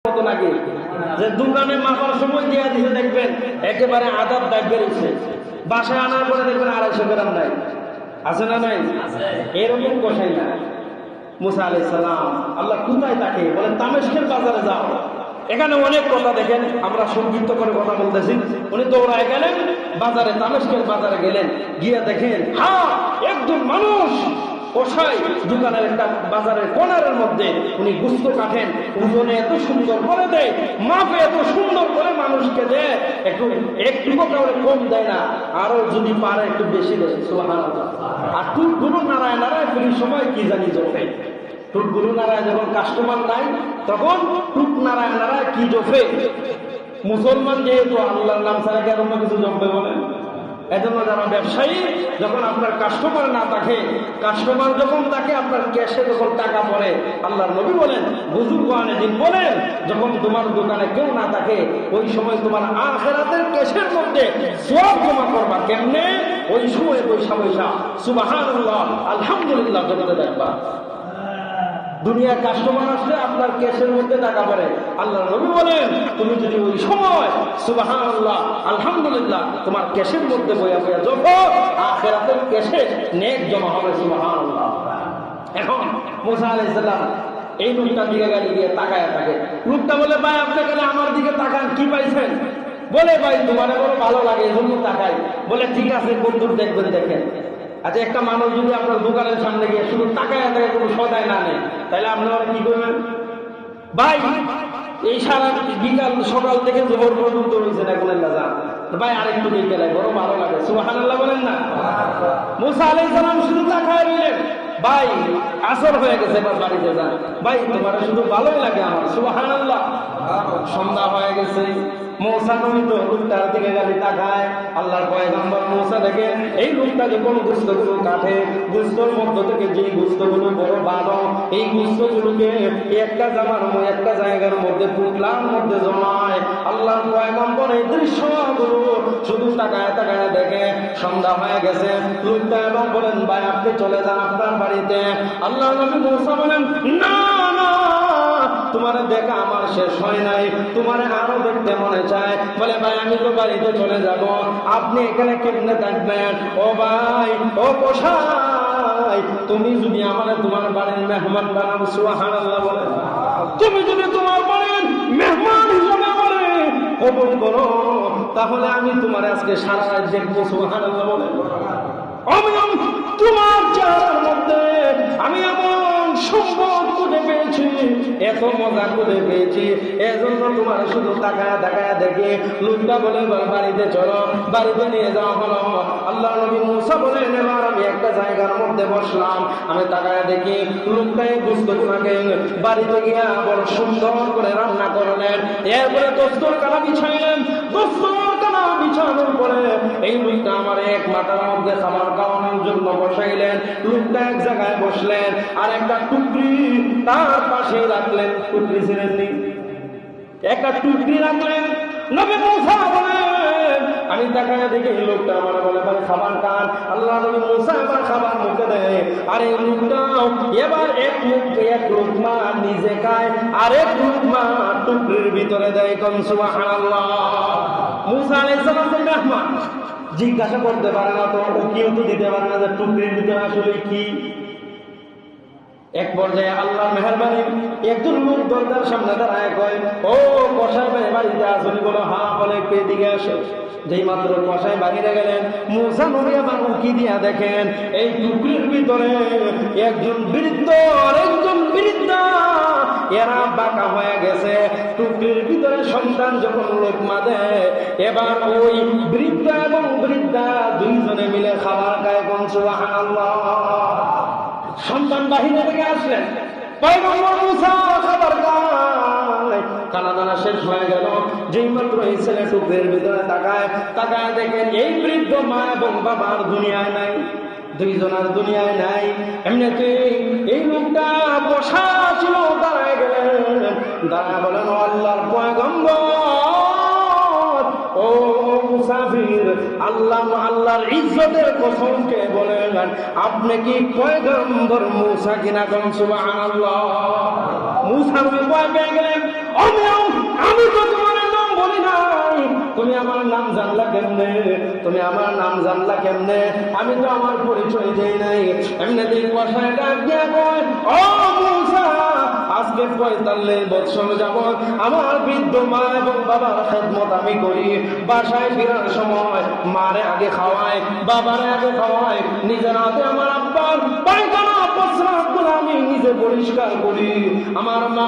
মতো নাকি যে দোকানে মাপার সময় দিয়ে দিতে দেখবেন একেবারে আদাব দাগ বেরিয়েছে, বাসায় আনার পরে দেখবেন 250 গ্রাম নাই, আছে না নাই? এরকম কষাই না। মুসা আলাইহিস সালাম আল্লাহ কোথায় তাকে বলেন দামেস্কের বাজারে যাও। এখানে অনেক কথা দেখেন, আমরা সংক্ষিপ্ত করে কথা বলতেছি। উনি দৌড়ায় গেলেন বাজারে, দামেস্কের বাজারে গেলেন, গিয়ে দেখেন হ্যাঁ একজন মানুষ কষাই দোকানের একটা বাজারের কর্নারের মধ্যে উনি গোশত কাটেন, ওজনে এত সুন্দর করে দেয়, মাপে এত সুন্দর করে মানুষকে দেয়, একটু কাউরে কম দেয় না, আরো যদি পারে একটু বেশি দেয়। সুবহানাল্লাহ। আর টুকগুলো নাড়ায় নাড়ায় ফ্রি সময় কি জানি জোফে, টুকগুলো নাড়ায় যখন কাস্টমার নাই তখন টুক নাড়ায় নাড়ায় কি জোফে। মুসলমান যেহেতু আল্লাহর নাম ছাড়া কি আর অন্য কিছু জমবে বলেন? এজন্য যারা ব্যবসায়ী, যখন আপনার কাস্টমার না থাকে, কাস্টমার যখন থাকে আপনার ক্যাশে যখন টাকা পড়ে, আল্লাহর নবী বলেন, বুজুর্গানে দিন বলেন, যখন তোমার দোকানে কেউ না থাকে ওই সময় তোমার আখিরাতের ক্যাশের মধ্যে সওয়াব জমা করবা। কেমনে? ওই সময় পয়সা পয়সা সুবহানাল্লাহ আলহামদুলিল্লাহ বলতে দেখবা। দুনিয়ার কাস্টমার আসলে আপনার ক্যাশের মধ্যে টাকা পড়ে, আল্লাহর নবী বলেন তুমি যদি ওই সময় সুবহানাল্লাহ আলহামদুলিল্লাহ তোমার ক্যাশের মধ্যে বইয়া বইয়া যখন আখিরাতের ক্যাশে নেক জমা হবে। সুবহানাল্লাহ। এখন মুসা আলাইহিস সালাম এই লোকটার দিকে গালি দিয়ে তাকায় থাকে। লোকটা বলে ভাই আপনি কেন আমার দিকে তাকান, কি পাইছেন? বলে ভাই তোমার বড় ভালো লাগে এজন্য তাকাই। বলে ঠিক আছে বন্ধুর দেখবেন দেখেন। আচ্ছা একটা মানুষ যদি আপনার দোকানের সামনে গিয়ে শুধু টাকায় টাকা কোনো সদায় না নেয় তাহলে আপনারা কি করবেন? ভাই এই সারা বিকাল সকাল থেকে জোহর পর্যন্ত রয়েছে না বলেন না যান ভাই আরেকটু বিকেলে বড় ভালো লাগে। সুবহানাল্লাহ বলেন না? মুসা আলাইহিস সালাম শুধু তাকায় রইলেন, ভাই আসর হয়ে গেছে এবার বাড়িতে যান, ভাই তোমার শুধু ভালোই লাগে আমার। সুবহানাল্লাহ। সন্ধ্যা হয়ে গেছে, মুসা নবী তো লোকটার দিকে গালি তাকায়। আল্লাহর পয়গম্বর মুসা দেখে এই লোকটা যখন গোশতগুলো কাটে, গোশতের মধ্য থেকে যে গোশতগুলো বড় ভালো, এই গোশতগুলোকে একটা জায়গার মধ্যে পুতলার মধ্যে জমায়। আল্লাহর পয়গম্বর এই দৃশ্যগুলো শুধু তাকায় তাকায় দেখে। সন্ধ্যা হয়ে গেছে, লোকটা এবং বলেন ভাই আপনি চলে যান আপনার বাড়িতে। আল্লাহর নবী মুসা বলেন না না, তোমার দেখা আমার শেষ হয় নাই, তোমার আরো দেখতে মনে চায়। বলে ভাই আমি তো বাড়িতে চলে যাব, আপনি এখানে কেমনে থাকবেন? ও ভাই ও কসাই, তুমি যদি আমার তোমার বাড়ির মেহমান বানাবো, সুবহানাল্লাহ বলে, তুমি যদি তোমার বাড়ির মেহমান হিসেবে আমারে কবুল করো তাহলে আমি তোমার আজকে সারা রাত দেখবো। সুবহানাল্লাহ বলে, আমি তোমার চেহারার মধ্যে আমি এমন সম্পদ করে পেয়েছি, এত মজা করে পেয়েছি, এজন্য তোমার শুধু তাকায় তাকায় দেখে। লোকটা বলে বাড়িতে চলো, বাড়িতে নিয়ে যাওয়া হলো। আল্লাহ নবী মুসা বলেন এবার আমি একটা জায়গার মধ্যে বসলাম, আমি তাকায় দেখি লোকটাই গোশতগুলোকে বাড়িতে গিয়া বড় সুন্দর করে রান্না করলেন। এরপরে দস্তরখানা বিছাইলেন, দস্তরখানা বিছানোর পরে এই লোকটা আমার এক মাথার মধ্যে খাবার খাওয়ানোর জন্য বসাইলেন। লোকটা এক জায়গায় বসলেন আর একটা টুকরি তার পাশে রাখলেন। টুকরি ছিলেননি, একটা টুকরি রাখলেন। নবী মুসা বলেন আমি তাকায় দেখি লোকটা আমার বলে ভাই খাবার খান। আল্লাহ নবী মুসা এবার খাবার মুখে দেয়, আর এই লোকটাও এবার এক লুকমা নিজে খায় আর এক লুকমা টুকরির ভিতরে দেয়। কোন সুবহানাল্লাহ। মুসা আলাইহিস সালাম মেহমান জিজ্ঞাসা করতে পারে না, তো ও কেউ তো দিতে পারে না যে টুকরির ভিতরে আসলে কি। এক পর্যায়ে আল্লাহর মেহেরবানি একজন লোক দরজার সামনে দাঁড়ায় কয়, ও কসাই ভাই বাড়িতে আসুনি? বলো হ্যাঁ। বলে কে দিকে আসো? যেই মাত্র কসাই বাহিরে গেলেন, মুসা নবী আবার উকি দিয়া দেখেন এই টুকরির ভিতরে একজন বৃদ্ধ আর একজন বৃদ্ধা, এরা বাঁকা হয়ে গেছে। টুকরির ভিতরে সন্তান যখন লোকমা দেয়, এবার ওই বৃদ্ধা এবং বৃদ্ধা দুইজনে মিলে খাবার খায়। কোন সুবহানাল্লাহ। সন্তান বাহিনী থেকে আসলেন, পয়গম্বর মুসা খাবার খায়। খানা দানা শেষ হয়ে গেল, যেই মাত্র এই ছেলে টুকরির ভিতরে তাকায় তাকায় দেখেন এই বৃদ্ধ মা এবং বাবার দুনিয়ায় নাই, দুইজনের দুনিয়ায় নাই। এমনিতে এই লোকটা বসা ছিল, দাঁড়ায় গেলেন, দাঁড়ায় বলেন ও আল্লাহর পয়গম্বর, ও মুসাফির, আল্লাহর ইজ্জতের কসমকে বলেন আপনি কি পয়গম্বর মুসা কিনা? কোন সুবহানাল্লাহ। মুসা ভয় পেয়ে গেলেন, ও আমি তো তোমার নাম বলি নাই, তুমি আমার নাম জানলা কেমনে? তুমি আমার নাম জানলা কেমনে? আমি তো আমার পরিচয় দেই নাই। এমনিতেই কষায় ডাক দিয়া কয়, ও মূসা, আজকে ৪৫ বছর যাবৎ আমার বৃদ্ধ মা এবং বাবার খেদমত আমি করি। বাসায় ফেরার সময় মারে আগে খাওয়াই, বাবারে আগে খাওয়াই, নিজের হাতে আমার আব্বার পায়খানা প্রস্রাবগুলো আমি নিজে পরিষ্কার করি। আমার মা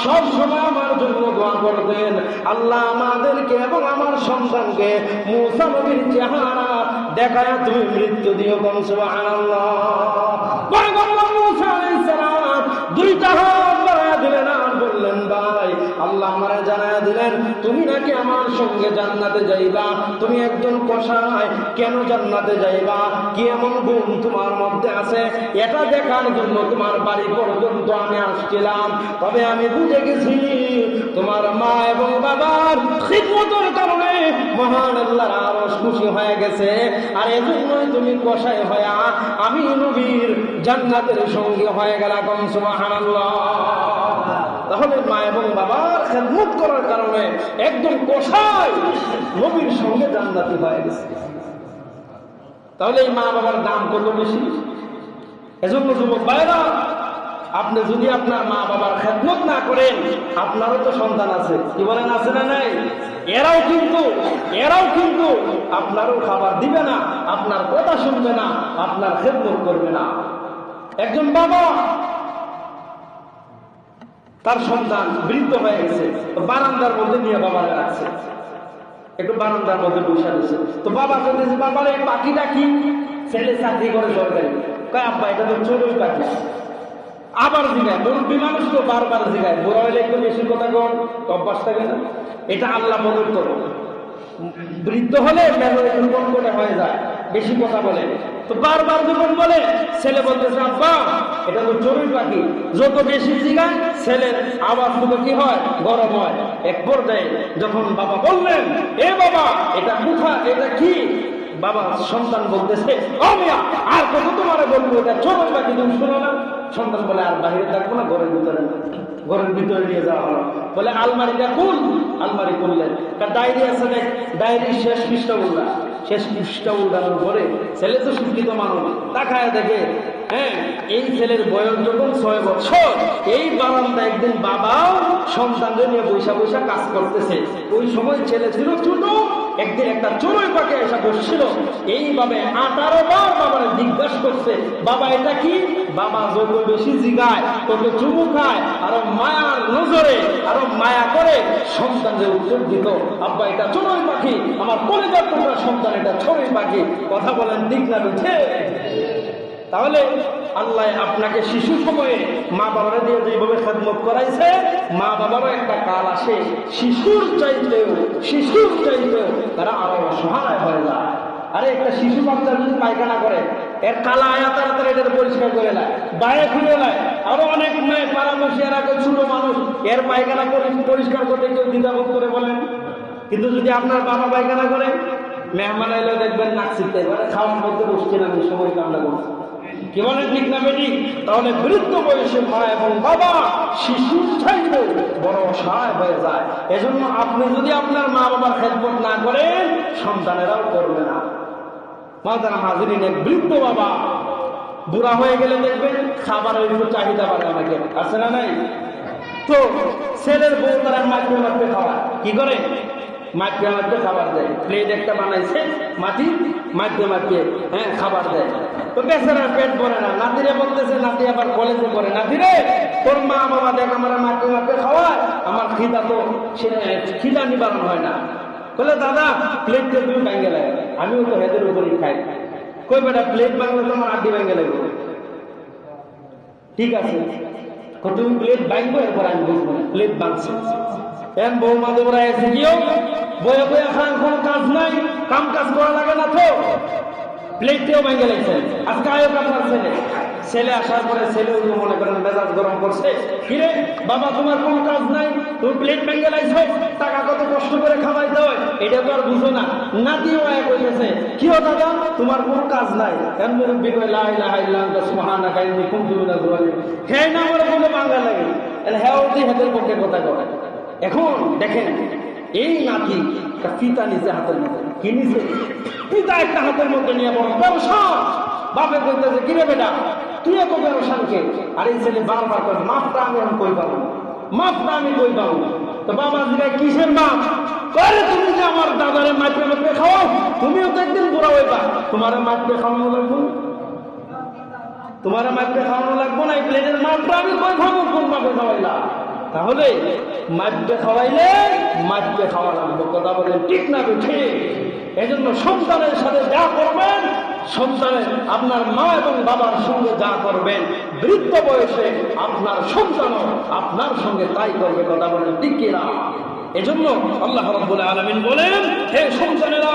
সব সময় আমার জন্য দোয়া করতেন, আল্লাহ আমাদেরকে এবং আমার সন্তানকে মূসা নবীর চেহারা দেখায় তুমি মৃত্যু দিও। কোন সুবহানাল্লাহ। পয়গম্বর মূসা আলাইহিস সালাম দুইটা হাত বাড়ায় দিলেন আর বললেন, ভাই আল্লাহ আমারে জানায়া দিলেন তুমি নাকি আমার সঙ্গে জান্নাতে যাইবা। তুমি একজন কসাই, কেন জান্নাতে যাইবা? কি এমন গুণ তোমার মধ্যে আছে? এটা দেখার জন্য তোমার বাড়ি পর্যন্ত আমি আসছিলাম। তবে আমি বুঝে গেছি তোমার মা এবং বাবার খিদমতের কারণে মহান আল্লাহর আরশ খুশি হয়ে গেছে, আর এজন্যই তুমি কসাই হয়ে আমি নবীর জান্নাতের সঙ্গে হয়ে গেলাম। সুবহানাল্লাহ। তাহলে মা এবং বাবার খেদমত করার কারণে একজন কসাই নবীর সঙ্গে জান্নাতি হয়ে গেছে। তাহলে এই মা বাবার দাম কত বেশি। এজন্য যুবক ভাইরা, আপনি যদি আপনার মা বাবার খেদমত না করেন, আপনারও তো সন্তান আছে, কি বলেন, আছে না নাই? এরাও কিন্তু আপনারও খাবার দিবে না, আপনার কথা শুনবে না, আপনার খেদমত করবে না। একজন বাবা তার সন্তান বৃদ্ধ হয়ে গেছে, বারান্দার মধ্যে নিয়ে বাবার রাখছে, একটু বারান্দার মধ্যে বসে দিচ্ছে। তো বাবা বলতেছে, বাবার এই পাখিটা কি? ছেলে চাকরি করে সরকারি। কয়, আব্বা এটা তো চড়ুই পাখি। আবার জিগায়, মুরব্বী মানুষ তো বারবার জিগায়, বুড়া হইলে একটু বেশি কথা কন, অভ্যাস থাকে না। এটা আল্লাহ মদত করো। বৃদ্ধ হলে মেরুদণ্ড করে হয়ে যায়, বেশি কথা বলে। তো বারবার যখন বলে, ছেলে বলতেছে, আব্বা এটা তো চড়ুই পাখি। যত বেশি জিগায় ছেলের আওয়াজ তো কি হয়, গরম হয়। এক পর্যায়ে যখন বাবা বললেন, এ বাবা এটা কোথায়, এটা কি? বাবা সন্তান বলতেছে, ও মিয়া আর কত তোমারে বলবো, এটা চড়ুই পাখি, তুমি শোনো না? সন্তান বলে, আর বাহিরে থাকবো না, ঘরের ভিতরে নিয়ে যাওয়া হলো। বলে, আলমারিটা খুল। আলমারি খুললেন, তার ডায়েরি আছে, দেখ ডায়েরির শেষ পৃষ্ঠা উল্টানোর পরে ছেলে তো শিক্ষিত মানুষ, তাকায় দেখে, হ্যাঁ এই ছেলের বয়স যখন 6 বছর, এই বারান্দা একদিন বাবাও সন্তানদের নিয়ে বৈশা কাজ করতেছে। ওই সময় ছেলে ছিল ছোট, একদিন একটা চড়ুই পাখি এসে বসছিল। এইভাবে 18 বার বাবারে জিজ্ঞাসা করছে, বাবা এটা কি? বাবা যত বেশি জিগায় তত চুমু খায়, আরো মায়ার নজরে আরো মায়া করে সন্তানদের উত্তর দিত, আব্বা এটা চড়ুই পাখি, আমার কলেজার টুকরা সন্তান, এটা চড়ুই পাখি। কথা বলেন ঠিক না বুঝে? তাহলে আল্লাহ আপনাকে শিশু সময়ে মা বাবারা দিয়ে যেভাবে খেদমত করাইছে, মা বাবারও একটা কাল আসে শিশুর চাইতেও তারা আরো অসহায় হয়ে যায়। আরে একটা শিশু বাচ্চা যদি পায়খানা করে, এর কালা আয়া তাড়াতাড়ি এটা পরিষ্কার করে নেয়, বাইরে ফিরে নেয়। আরো অনেক মেয়ে পাড়ামশি এর আগে ছোট মানুষ, এর পায়খানা পরিষ্কার করতে কেউ দ্বিধাবোধ করে বলেন। কিন্তু যদি আপনার বাবা পায়খানা করে, মেহমান এলে দেখবেন নাক ছিটতে পারে, খাওয়ার মধ্যে বসছেন, আমি সময় কামনা করছি, কি বলে ঠিক না বেটি? তাহলে বৃদ্ধ বয়সে মা এবং বাবা শিশুর চাইতে বড় অসহায় হয়ে যায়। এজন্য আপনি যদি আপনার মা বাবার খেদমত না করেন, সন্তানেরাও করবে না। মাদারা হাজিরিন, এক বৃদ্ধ বাবা বুড়া হয়ে গেলে দেখবেন খাবারের একটু চাহিদা বাড়ে, অনেকে আছে না নাই? তো ছেলের বউ তারা মাঠে খাওয়ায়, কি করে? মাঠে খাবার দেয়, প্লেট একটা বানাইছে মাঠে হ্যাঁ খাবার দেয়। তো বেচারার পেট ভরে না, নাতিরে বলতেছে, নাতি আবার কলেজে পড়ে, নাতিরে তোর মা বাবা দেখ আমার মাঠে খাওয়ায়, আমার খিদা নিবারণ হয় না। বলে, দাদা প্লেটটা তুমি ভেঙে লাগে, আমিও তো হেদের উপরেই খাই। কই বেটা প্লেট ভাঙলে তোমার আড্ডি ভেঙে লাগবে। ঠিক আছে, তুমি প্লেট ভাঙবো, এরপর আমি বুঝবো না প্লেট ভাঙছি। এন বৌমা দেবরা এসে গিয়েও বয়ে খান, কোনো কাজ নাই, কাম কাজ করা লাগে না, তো প্লেটটাও ভেঙে লাগছে। আজকে আয়োগ আপনার ছেলে আসার পরে ছেলে মনে করেন মেজাজ গরম করছে, কিরে বাবা তোমার কোনো কাজ নাই, তুমি প্লেট ভেঙে লাগছো, টাকা কত কষ্ট করে খাওয়াই দেয়, এটা তো আর বুঝো না। নাতিও এক হইতেছে, কি ও দাদা তোমার কোনো কাজ নাই, হ্যাঁ না আমার কোনো বাংলা লাগে, হ্যাঁ ওই হাতের পক্ষে কথা কয়। এখন দেখেন এই নাতি পিতা নিজে হাতের মধ্যে কি নিছে, পিতা একটা হাতের মধ্যে নিয়ে বড় ব্যবসা, বাপে বলতেছে কিরে বেটা তুই এত ব্যবসানকে, আর এই ছেলে বারবার করে মাপটা আমি এখন কই পাবো, মাপটা আমি কই পাবো। তো বাবা জিজ্ঞাসা কিসের মাপ? করে তুমি যে আমার দাদারে মাপে মাপে খাওয়াও, তুমিও তো একদিন বুড়া হইবা, তোমার মাপে খাওয়ানো লাগবো, তোমার মাপে খাওয়ানো লাগবো না, এই প্লেটের মাপটা আমি কই খাবো, কোন মাপে খাওয়াইলা? তাহলে মাপে খাওয়াইলে মাপে খাওয়া লাগবে, কথা বলেন ঠিক না ঠিক? এই জন্য সন্তানের সাথে যা করবেন, সন্তানের আপনার মা এবং বাবার সঙ্গে যা করবেন, বৃদ্ধ বয়সে আপনার সন্তানও আপনার সঙ্গে তাই করবে, কথা বলেন ঠিক কিনা? এজন্য আল্লাহ রাব্বুল আলামিন বলেন, হে সন্তানেরা,